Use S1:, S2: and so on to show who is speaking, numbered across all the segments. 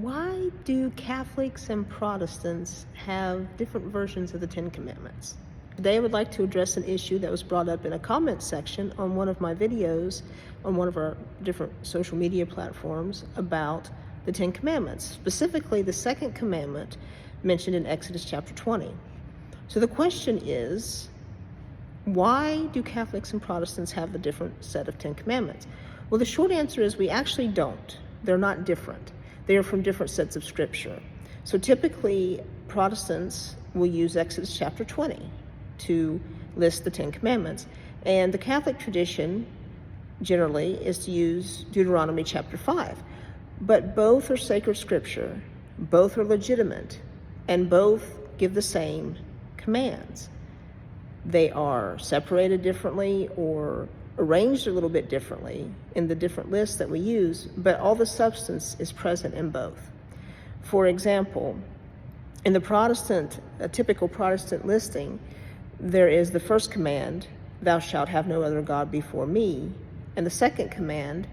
S1: Why do Catholics and Protestants have different versions of the Ten Commandments? Today I would like to address an issue that was brought up in a comment section on one of my videos on one of our different social media platforms about the Ten Commandments, specifically the second commandment mentioned in Exodus chapter 20. So the question is, why do Catholics and Protestants have the different set of Ten Commandments? Well, the short answer is we actually don't. They're not different. They are from different sets of scripture. So typically, Protestants will use Exodus chapter 20 to list the Ten Commandments. And the Catholic tradition generally is to use Deuteronomy chapter 5. But both are sacred scripture, both are legitimate, and both give the same commands. They are separated differently or arranged a little bit differently in the different lists that we use, but all the substance is present in both. For example, in a typical Protestant listing, there is the first command, thou shalt have no other God before me, and the second command,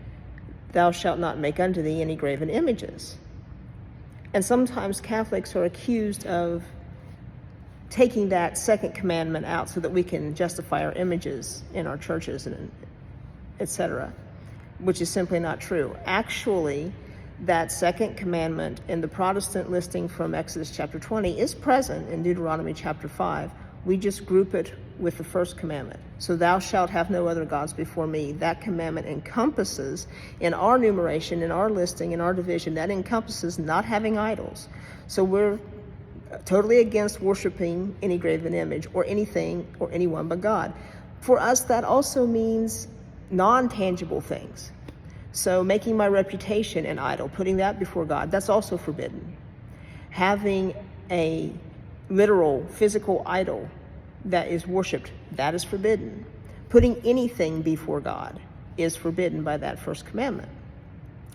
S1: thou shalt not make unto thee any graven images. And sometimes Catholics are accused of taking that second commandment out so that we can justify our images in our churches and etc., which is simply not true. Actually, that second commandment in the Protestant listing from Exodus chapter 20 is present in Deuteronomy chapter 5. We just group it with the first commandment. So thou shalt have no other gods before me. That commandment encompasses, in our numeration, in our listing, in our division, that encompasses not having idols. So we're totally against worshiping any graven image or anything or anyone but God. For us, that also means non-tangible things. So making my reputation an idol, putting that before God, that's also forbidden. Having a literal physical idol that is worshipped, that is forbidden. Putting anything before God is forbidden by that first commandment.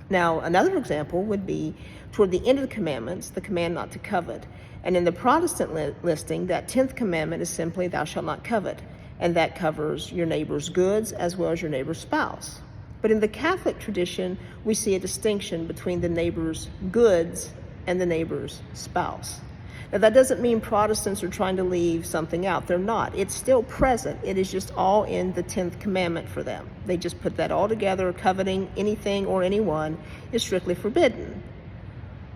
S1: Now, another example would be toward the end of the commandments, the command not to covet. And in the Protestant listing, that 10th commandment is simply, thou shalt not covet. And that covers your neighbor's goods as well as your neighbor's spouse. But in the Catholic tradition, we see a distinction between the neighbor's goods and the neighbor's spouse. Now, that doesn't mean Protestants are trying to leave something out. They're not. It's still present. It is just all in the 10th commandment for them. They just put that all together. Coveting anything or anyone is strictly forbidden.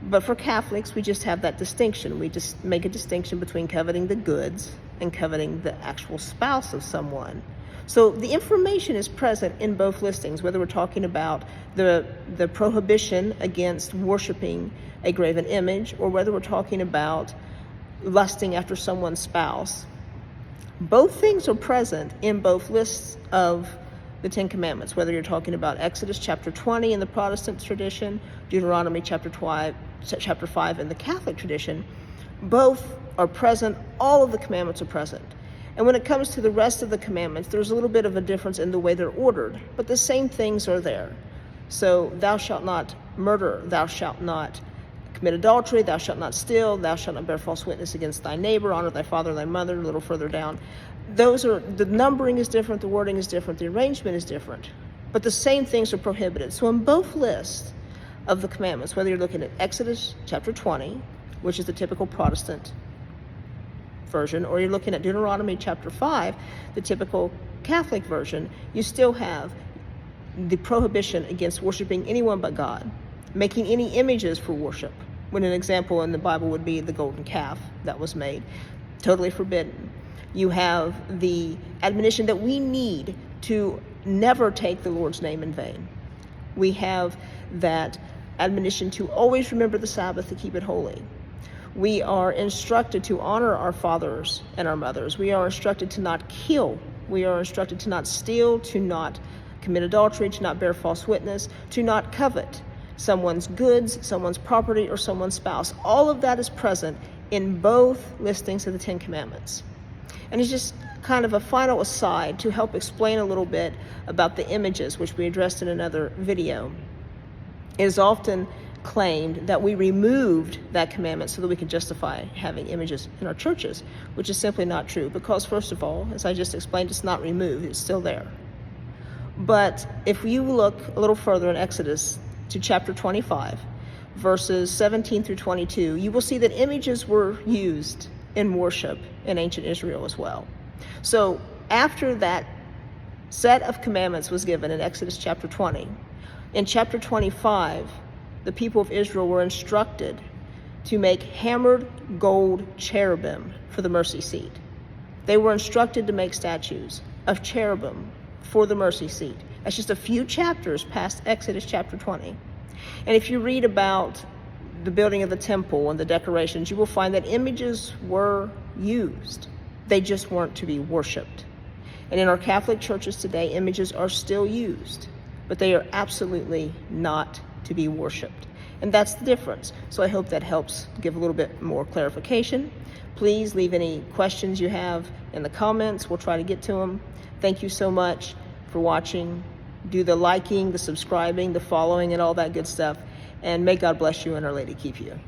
S1: But for Catholics, we just have that distinction. We just make a distinction between coveting the goods and coveting the actual spouse of someone. So the information is present in both listings, whether we're talking about the prohibition against worshiping a graven image or whether we're talking about lusting after someone's spouse. Both things are present in both lists of the Ten Commandments, whether you're talking about Exodus chapter 20 in the Protestant tradition, Deuteronomy chapter 5 in the Catholic tradition. Both are present. All of the commandments are present. And when it comes to the rest of the commandments, there's a little bit of a difference in the way they're ordered, but the same things are there. So thou shalt not murder, thou shalt not commit adultery, thou shalt not steal, thou shalt not bear false witness against thy neighbor, honor thy father and thy mother, a little further down. The numbering is different, the wording is different, the arrangement is different, but the same things are prohibited. So in both lists of the commandments, whether you're looking at Exodus chapter 20, which is the typical Protestant version, or you're looking at Deuteronomy chapter 5, the typical Catholic version, you still have the prohibition against worshiping anyone but God, making any images for worship, when an example in the Bible would be the golden calf that was made, totally forbidden. You have the admonition that we need to never take the Lord's name in vain. We have that admonition to always remember the Sabbath, to keep it holy. We are instructed to honor our fathers and our mothers. We are instructed to not kill. We are instructed to not steal, to not commit adultery, to not bear false witness, to not covet someone's goods, someone's property, or someone's spouse. All of that is present in both listings of the Ten Commandments. And it's just kind of a final aside to help explain a little bit about the images, which we addressed in another video. It is often claimed that we removed that commandment so that we could justify having images in our churches, which is simply not true, because first of all, as I just explained, it's not removed, it's still there. But if you look a little further in Exodus to chapter 25, verses 17 through 22, you will see that images were used in worship in ancient Israel as well. So after that set of commandments was given in Exodus chapter 20, in chapter 25, the people of Israel were instructed to make hammered gold cherubim for the mercy seat. They were instructed to make statues of cherubim for the mercy seat. That's just a few chapters past Exodus chapter 20. And if you read about the building of the temple and the decorations, you will find that images were used. They just weren't to be worshiped. And in our Catholic churches today, images are still used, but they are absolutely not to be worshiped. And that's the difference. So I hope that helps give a little bit more clarification. Please leave any questions you have in the comments. We'll try to get to them. Thank you so much for watching. Do the liking, the subscribing, the following, and all that good stuff. And may God bless you and Our Lady keep you.